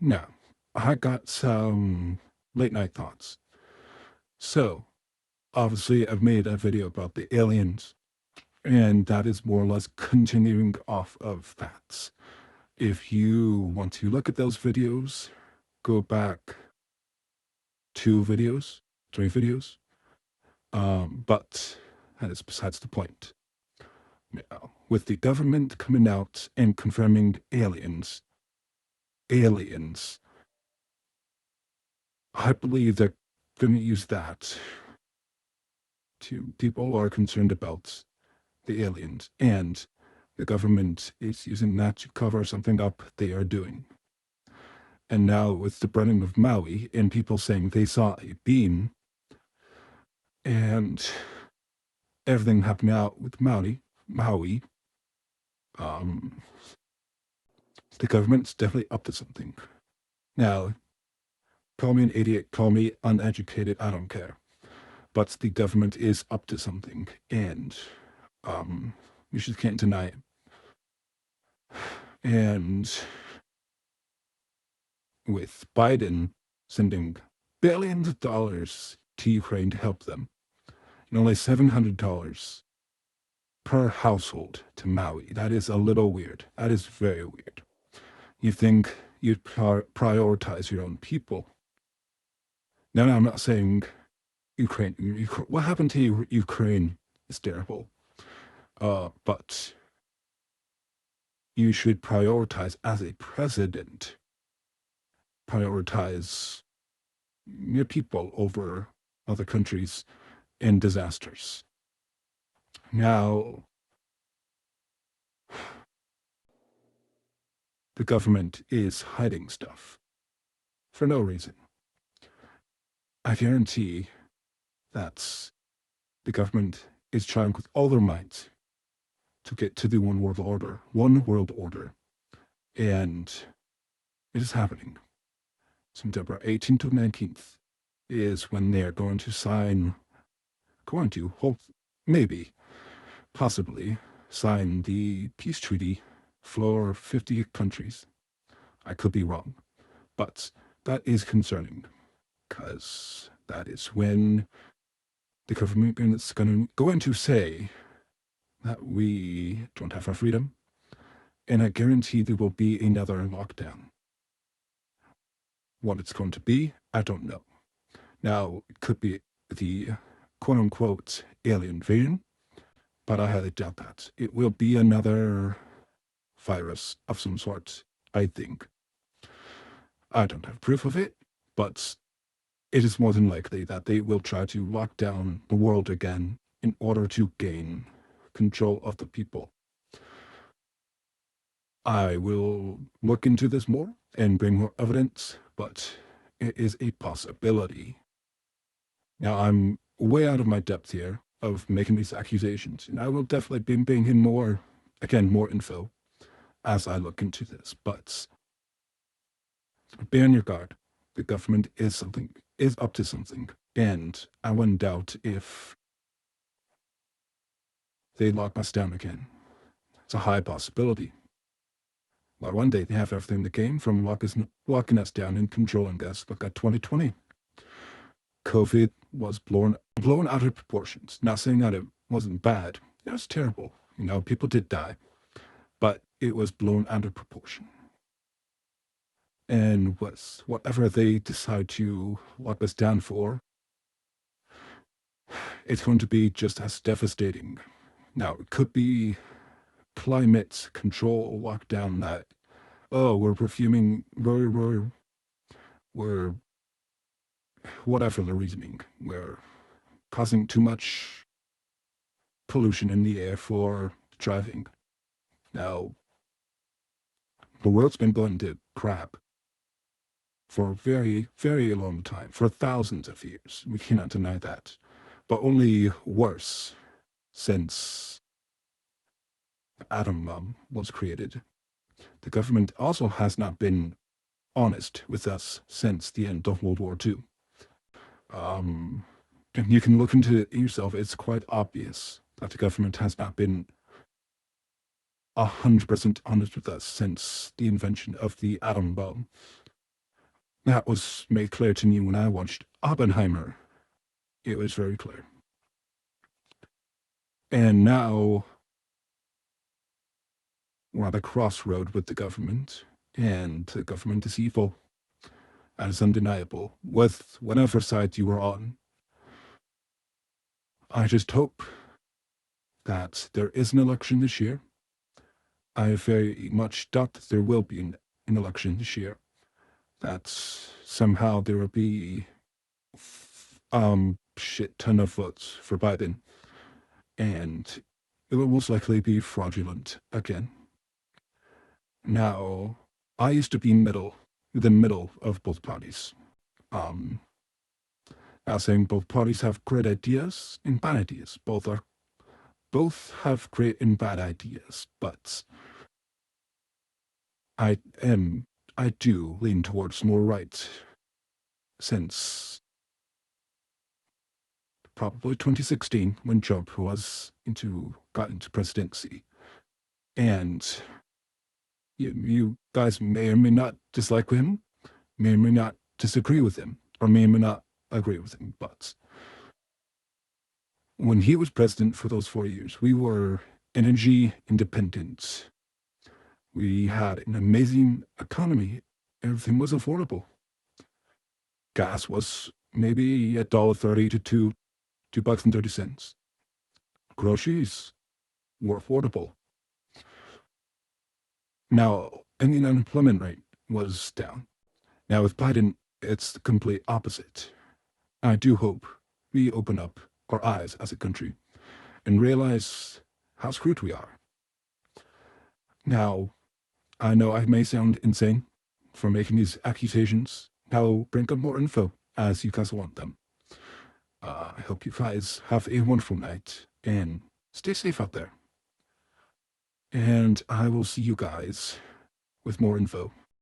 Now, I got some late night thoughts. So, obviously, I've made a video about the aliens, and that is more or less continuing off of that. If you want to look at those videos, go back 2 videos, 3 videos. But that is besides the point. Now, with the government coming out and confirming aliens, I believe they're going to use that to people are concerned about the aliens, and the government is using that to cover something up they are doing. And now with the burning of Maui and people saying they saw a beam and everything happening out with Maui, um, the government's definitely up to something. Now, call me an idiot, call me uneducated, I don't care. But the government is up to something, and you just can't deny it. And with Biden sending billions of dollars to Ukraine to help them, and only $700 per household to Maui. That is a little weird. That is very weird. You think you'd prioritize your own people. Now, I'm not saying Ukraine. What happened to Ukraine is terrible. But you should prioritize as a president, prioritize your people over other countries in disasters. Now, the government is hiding stuff for no reason. I guarantee that the government is trying with all their might to get to the one world order. One world order. And it is happening. September 18th to 19th is when they're going to, hope, maybe, possibly, sign the peace treaty for 50 countries. I could be wrong, but that is concerning, because that is when the government is going to say that we don't have our freedom, and I guarantee there will be another lockdown. What it's going to be, I don't know. Now, it could be the quote-unquote alien invasion, but I highly doubt that. It will be another virus of some sort, I think. I don't have proof of it, but it is more than likely that they will try to lock down the world again in order to gain control of the people. I will look into this more and bring more evidence, but it is a possibility. Now, I'm way out of my depth here of making these accusations, and I will definitely be bringing more info as I look into this, but be on your guard. The government is up to something, and I wouldn't doubt if they lock us down again. It's a high possibility. But one day they have everything that came from locking us down and controlling us. Look at 2020. COVID was blown out of proportions. Not saying that it wasn't bad. It was terrible. People did die, but it was blown out of proportion. And whatever they decide to lock us down for, it's going to be just as devastating. Now, it could be climate control lockdown that, we're perfuming, we're whatever the reasoning, we're causing too much pollution in the air for driving. Now, the world's been going to crap for a very, very long time, for thousands of years. We cannot deny that. But only worse since the atom bomb was created. The government also has not been honest with us since the end of World War II. And you can look into it yourself. It's quite obvious that the government has not been 100% honest with us since the invention of the atom bomb. That was made clear to me when I watched Oppenheimer. It was very clear. And now we're at a crossroad with the government, and the government is evil. That is undeniable, with whatever side you are on. I just hope that there is an election this year. I very much doubt that there will be an election this year. That somehow there will be shit ton of votes for Biden, and it will most likely be fraudulent again. Now, I used to be the middle of both parties. Um, I was saying both parties have great ideas and bad ideas. Both have great and bad ideas, but I am I do lean towards more right since probably 2016 when Trump got into presidency. And you guys may or may not dislike him, may or may not disagree with him, or may or may not agree with him. But when he was president for those 4 years, we were energy independent. We had an amazing economy. Everything was affordable. Gas was maybe $1.30 to $2.30. Groceries were affordable. Now, and the unemployment rate was down. Now, with Biden, it's the complete opposite. I do hope we open up our eyes as a country and realize how screwed we are. Now, I know I may sound insane for making these accusations. I'll bring up more info as you guys want them. I hope you guys have a wonderful night and stay safe out there. And I will see you guys with more info.